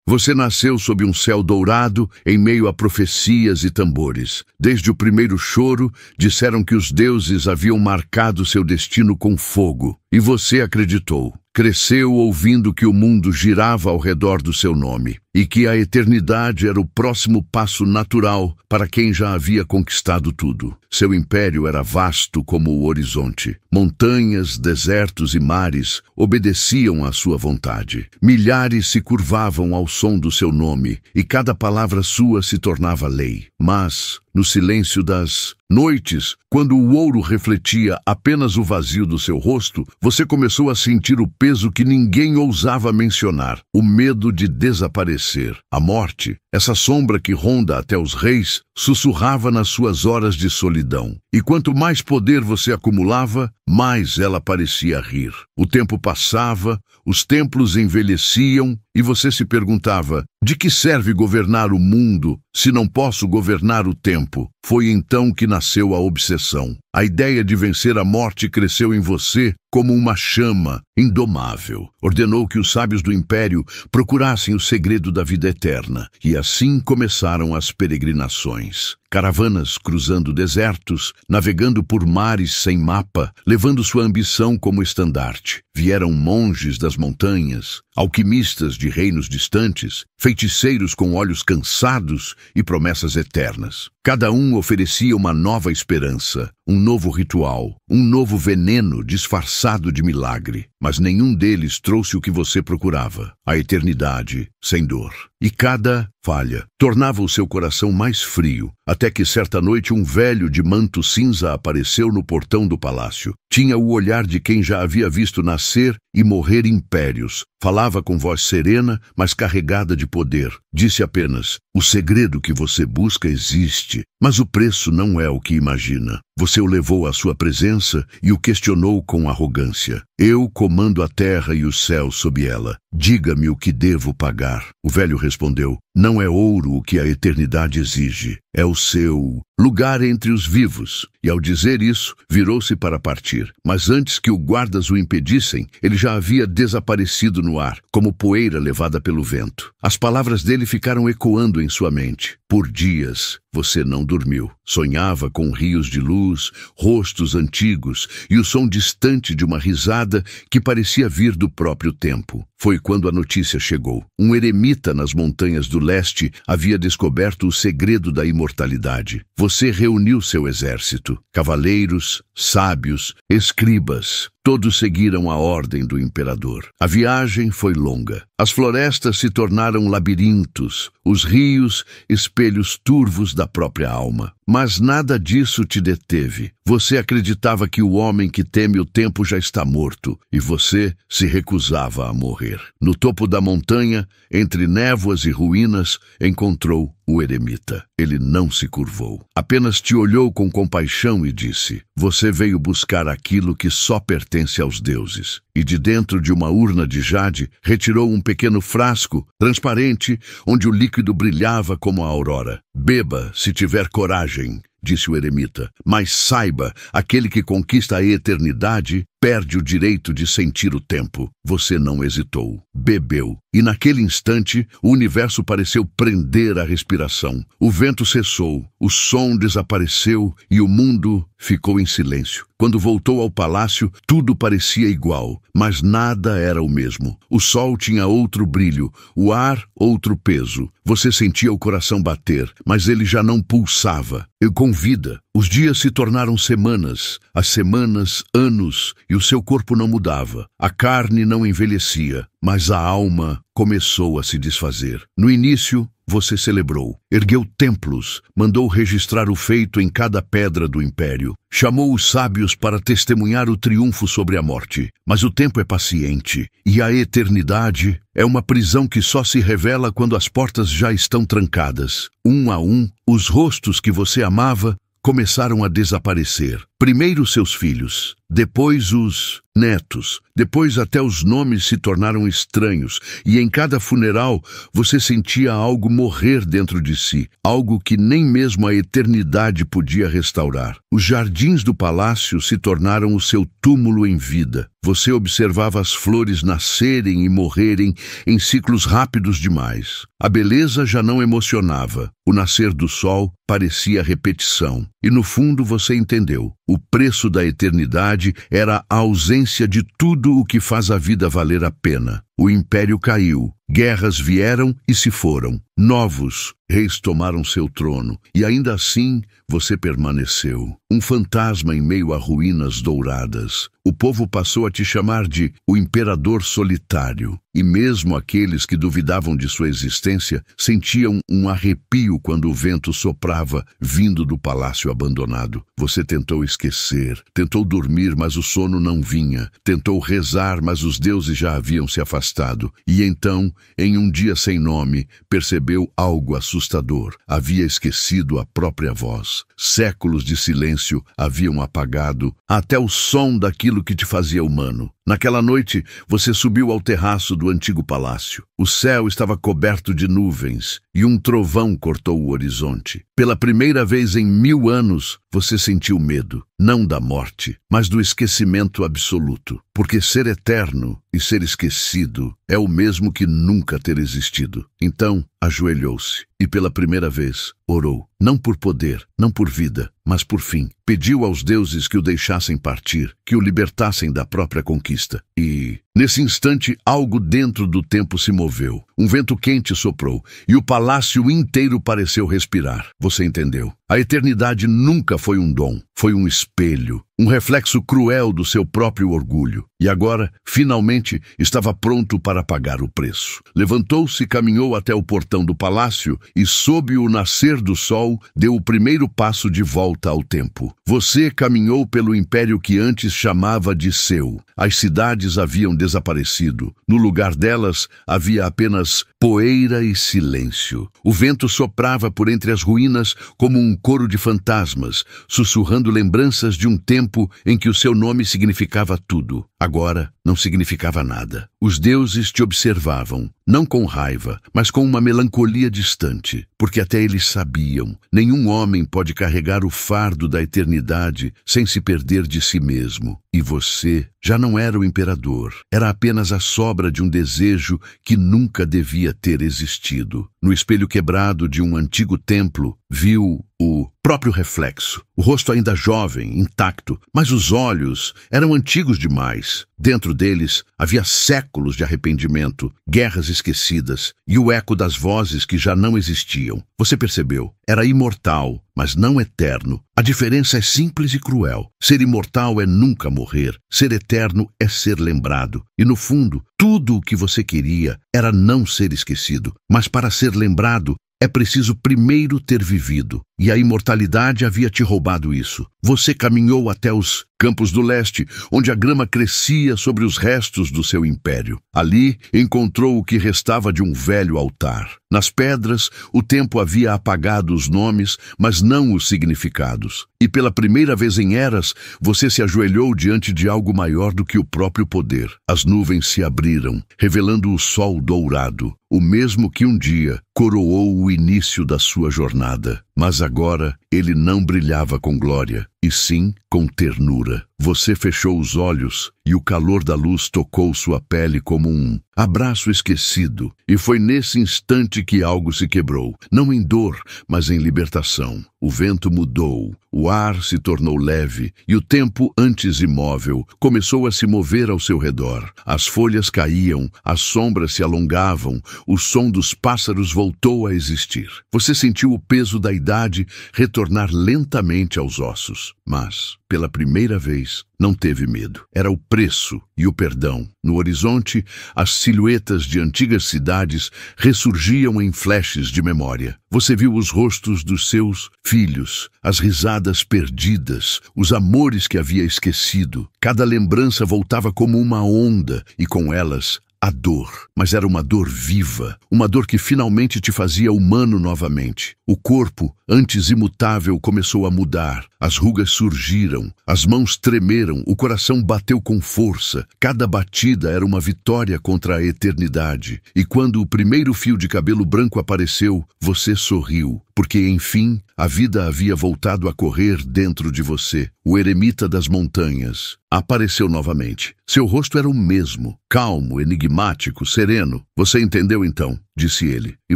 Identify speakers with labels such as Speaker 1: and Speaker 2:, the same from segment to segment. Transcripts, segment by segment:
Speaker 1: Você nasceu sob um céu dourado, em meio a profecias e tambores. Desde o primeiro choro, disseram que os deuses haviam marcado seu destino com fogo. E você acreditou. Cresceu ouvindo que o mundo girava ao redor do seu nome e que a eternidade era o próximo passo natural para quem já havia conquistado tudo. Seu império era vasto como o horizonte. Montanhas, desertos e mares obedeciam à sua vontade. Milhares se curvavam ao som do seu nome e cada palavra sua se tornava lei. Mas, no silêncio das noites, quando o ouro refletia apenas o vazio do seu rosto, você começou a sentir o peso que ninguém ousava mencionar, o medo de desaparecer. A morte, essa sombra que ronda até os reis, sussurrava nas suas horas de solidão. E quanto mais poder você acumulava, mais ela parecia rir. O tempo passava, os templos envelheciam e você se perguntava: de que serve governar o mundo se não posso governar o tempo? Foi então que nasceu a obsessão. A ideia de vencer a morte cresceu em você como uma chama indomável. Ordenou que os sábios do império procurassem o segredo da vida eterna. E assim começaram as peregrinações. Caravanas cruzando desertos, navegando por mares sem mapa, levando sua ambição como estandarte. Vieram monges das montanhas, alquimistas de reinos distantes, feiticeiros com olhos cansados e promessas eternas. Cada um oferecia uma nova esperança, um novo ritual, um novo veneno disfarçado de milagre. Mas nenhum deles trouxe o que você procurava, a eternidade sem dor. E cada falha tornava o seu coração mais frio, até que certa noite um velho de manto cinza apareceu no portão do palácio. Tinha o olhar de quem já havia visto nascer e morrer impérios. Falava com voz serena, mas carregada de poder. Disse apenas: o segredo que você busca existe, mas o preço não é o que imagina. Você o levou à sua presença e o questionou com arrogância. Eu comando a terra e o céu sob ela. Diga-me o que devo pagar. O velho respondeu: não é ouro o que a eternidade exige, é o seu lugar entre os vivos. E ao dizer isso, virou-se para partir. Mas antes que o guardas o impedissem, ele já havia desaparecido no ar, como poeira levada pelo vento. As palavras dele ficaram ecoando em sua mente. Por dias, você não dormiu. Sonhava com rios de luz, rostos antigos e o som distante de uma risada que parecia vir do próprio tempo. Foi quando a notícia chegou. Um eremita nas montanhas do leste havia descoberto o segredo da imortalidade. Você reuniu seu exército, cavaleiros, sábios, escribas. Todos seguiram a ordem do imperador. A viagem foi longa. As florestas se tornaram labirintos, os rios, espelhos turvos da própria alma. Mas nada disso te deteve. Você acreditava que o homem que teme o tempo já está morto, e você se recusava a morrer. No topo da montanha, entre névoas e ruínas, encontrou o eremita. Ele não se curvou. Apenas te olhou com compaixão e disse: você veio buscar aquilo que só pertence aos deuses. E de dentro de uma urna de jade, retirou um pequeno frasco transparente, onde o líquido brilhava como a aurora. Beba, se tiver coragem, disse o eremita, mas saiba, aquele que conquista a eternidade perde o direito de sentir o tempo. Você não hesitou. Bebeu. E naquele instante, o universo pareceu prender a respiração. O vento cessou, o som desapareceu e o mundo ficou em silêncio. Quando voltou ao palácio, tudo parecia igual, mas nada era o mesmo. O sol tinha outro brilho, o ar outro peso. Você sentia o coração bater, mas ele já não pulsava. E com vida, os dias se tornaram semanas, as semanas, anos, e o seu corpo não mudava. A carne não envelhecia, mas a alma começou a se desfazer. No início, você celebrou, ergueu templos, mandou registrar o feito em cada pedra do império, chamou os sábios para testemunhar o triunfo sobre a morte. Mas o tempo é paciente, e a eternidade é uma prisão que só se revela quando as portas já estão trancadas. Um a um, os rostos que você amava começaram a desaparecer. Primeiro seus filhos, depois os netos, depois até os nomes se tornaram estranhos, e em cada funeral você sentia algo morrer dentro de si, algo que nem mesmo a eternidade podia restaurar. Os jardins do palácio se tornaram o seu túmulo em vida. Você observava as flores nascerem e morrerem em ciclos rápidos demais. A beleza já não emocionava. O nascer do sol parecia repetição. E no fundo você entendeu. O preço da eternidade era a ausência de tudo o que faz a vida valer a pena. O império caiu, guerras vieram e se foram. Novos reis tomaram seu trono, e ainda assim você permaneceu. Um fantasma em meio a ruínas douradas. O povo passou a te chamar de o imperador solitário, e mesmo aqueles que duvidavam de sua existência sentiam um arrepio quando o vento soprava vindo do palácio abandonado. Você tentou esquecer, tentou dormir, mas o sono não vinha. Tentou rezar, mas os deuses já haviam se afastado. E então, em um dia sem nome, percebeu algo assustador. Havia esquecido a própria voz. Séculos de silêncio haviam apagado até o som daquilo que te fazia humano. Naquela noite, você subiu ao terraço do antigo palácio. O céu estava coberto de nuvens e um trovão cortou o horizonte. Pela primeira vez em 1000 anos, você sentiu medo, não da morte, mas do esquecimento absoluto. Porque ser eterno e ser esquecido é o mesmo que nunca ter existido. Então, ajoelhou-se e pela primeira vez orou, não por poder, não por vida, mas por fim. Pediu aos deuses que o deixassem partir, que o libertassem da própria conquista. E, nesse instante, algo dentro do tempo se moveu. Um vento quente soprou e o palácio inteiro pareceu respirar. Você entendeu? A eternidade nunca foi um dom, foi um espelho, um reflexo cruel do seu próprio orgulho. E agora, finalmente, estava pronto para pagar o preço. Levantou-se e caminhou até o portão do palácio e, sob o nascer do sol, deu o primeiro passo de volta ao tempo. Você caminhou pelo império que antes chamava de seu. As cidades haviam desaparecido. No lugar delas, havia apenas poeira e silêncio. O vento soprava por entre as ruínas como um coro de fantasmas, sussurrando lembranças de um tempo em que o seu nome significava tudo. Agora, não significava nada. Os deuses te observavam, não com raiva, mas com uma melancolia distante, porque até eles sabiam, nenhum homem pode carregar o fardo da eternidade sem se perder de si mesmo. E você já não era o imperador, era apenas a sobra de um desejo que nunca devia ter existido. No espelho quebrado de um antigo templo, viu o próprio reflexo. O rosto ainda jovem, intacto, mas os olhos eram antigos demais. Dentro deles havia séculos de arrependimento, guerras esquecidas e o eco das vozes que já não existiam. Você percebeu? Era imortal, mas não eterno. A diferença é simples e cruel. Ser imortal é nunca morrer. Ser eterno é ser lembrado. E no fundo, tudo o que você queria era não ser esquecido. Mas para ser lembrado, é preciso primeiro ter vivido, e a imortalidade havia te roubado isso. Você caminhou até os Campos do Leste, onde a grama crescia sobre os restos do seu império. Ali encontrou o que restava de um velho altar. Nas pedras, o tempo havia apagado os nomes, mas não os significados. E pela primeira vez em eras, você se ajoelhou diante de algo maior do que o próprio poder. As nuvens se abriram, revelando o sol dourado, o mesmo que um dia coroou o início da sua jornada. Mas agora ele não brilhava com glória, e sim com ternura. Você fechou os olhos e o calor da luz tocou sua pele como um abraço esquecido. E foi nesse instante que algo se quebrou, não em dor, mas em libertação. O vento mudou, o ar se tornou leve e o tempo, antes imóvel, começou a se mover ao seu redor. As folhas caíam, as sombras se alongavam, o som dos pássaros voltou a existir. Você sentiu o peso da idade retornar lentamente aos ossos, mas, pela primeira vez, não teve medo. Era o preço e o perdão. No horizonte, as silhuetas de antigas cidades ressurgiam em flashes de memória. Você viu os rostos dos seus filhos, as risadas perdidas, os amores que havia esquecido. Cada lembrança voltava como uma onda e, com elas, a dor, mas era uma dor viva, uma dor que finalmente te fazia humano novamente. O corpo, antes imutável, começou a mudar. As rugas surgiram, as mãos tremeram, o coração bateu com força. Cada batida era uma vitória contra a eternidade. E quando o primeiro fio de cabelo branco apareceu, você sorriu, porque, enfim, a vida havia voltado a correr dentro de você. O eremita das montanhas apareceu novamente. Seu rosto era o mesmo, calmo, enigmático, sereno. Você entendeu então? Disse ele. E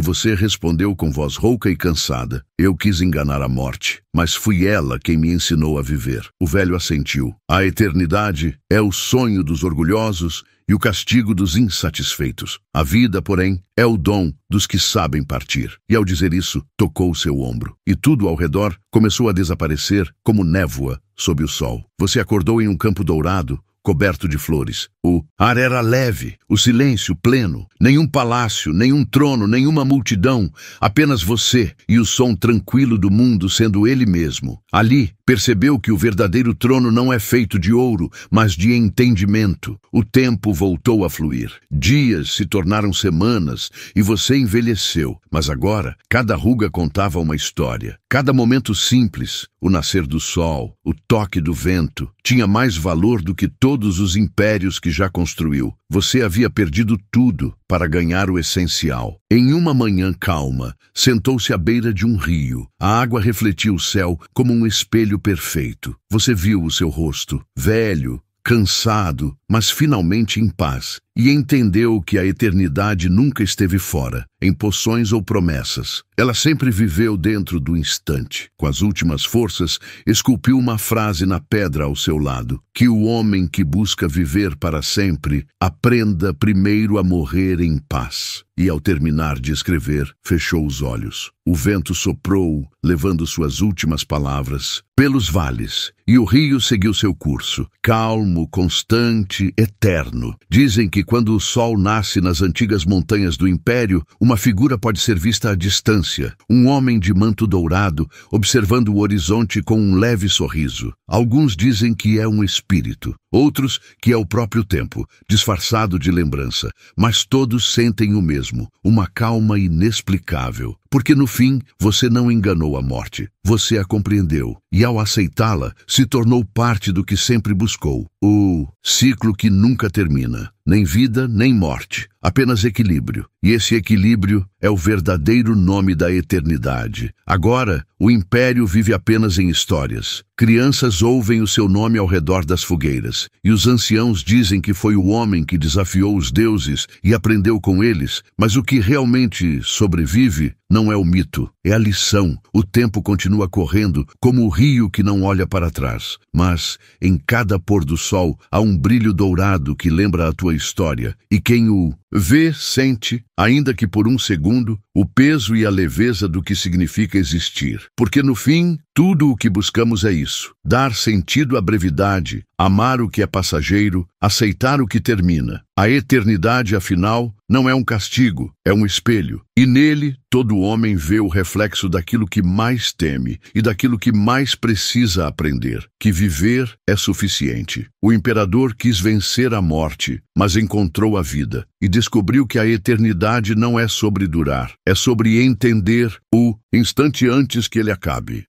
Speaker 1: você respondeu com voz rouca e cansada. Eu quis enganar a morte, mas fui ela quem me ensinou a viver. O velho assentiu. A eternidade é o sonho dos orgulhosos e o castigo dos insatisfeitos. A vida, porém, é o dom dos que sabem partir. E ao dizer isso, tocou seu ombro. E tudo ao redor começou a desaparecer como névoa sob o sol. Você acordou em um campo dourado, coberto de flores. O ar era leve, o silêncio pleno. Nenhum palácio, nenhum trono, nenhuma multidão. Apenas você e o som tranquilo do mundo sendo ele mesmo. Ali, percebeu que o verdadeiro trono não é feito de ouro, mas de entendimento. O tempo voltou a fluir. Dias se tornaram semanas e você envelheceu. Mas agora, cada ruga contava uma história. Cada momento simples, o nascer do sol, o toque do vento, tinha mais valor do que todos os impérios que já construiu. Você havia perdido tudo para ganhar o essencial. Em uma manhã calma, sentou-se à beira de um rio. A água refletia o céu como um espelho perfeito. Você viu o seu rosto, velho, cansado, mas finalmente em paz, e entendeu que a eternidade nunca esteve fora, em poções ou promessas. Ela sempre viveu dentro do instante. Com as últimas forças, esculpiu uma frase na pedra ao seu lado: que o homem que busca viver para sempre aprenda primeiro a morrer em paz. E ao terminar de escrever, fechou os olhos. O vento soprou, levando suas últimas palavras pelos vales, e o rio seguiu seu curso, calmo, constante, eterno. Dizem que quando o sol nasce nas antigas montanhas do Império, uma figura pode ser vista à distância, um homem de manto dourado, observando o horizonte com um leve sorriso. Alguns dizem que é um espírito, outros que é o próprio tempo, disfarçado de lembrança, mas todos sentem o mesmo, uma calma inexplicável. Porque no fim, você não enganou a morte, você a compreendeu, e ao aceitá-la, se tornou parte do que sempre buscou, o ciclo que nunca termina. Nem vida, nem morte, apenas equilíbrio. E esse equilíbrio é o verdadeiro nome da eternidade. Agora, o Império vive apenas em histórias. Crianças ouvem o seu nome ao redor das fogueiras, e os anciãos dizem que foi o homem que desafiou os deuses e aprendeu com eles, mas o que realmente sobrevive não é o mito, é a lição. O tempo continua correndo como o rio que não olha para trás, mas em cada pôr do sol há um brilho dourado que lembra a tua história, e quem o vê, sente, ainda que por um segundo, o peso e a leveza do que significa existir. Porque no fim, tudo o que buscamos é isso: dar sentido à brevidade, amar o que é passageiro, aceitar o que termina. A eternidade, afinal, não é um castigo, é um espelho. E nele, todo homem vê o reflexo daquilo que mais teme e daquilo que mais precisa aprender, que viver é suficiente. O imperador quis vencer a morte, mas encontrou a vida e descobriu que a eternidade não é sobre durar, é sobre entender o instante antes que ele acabe.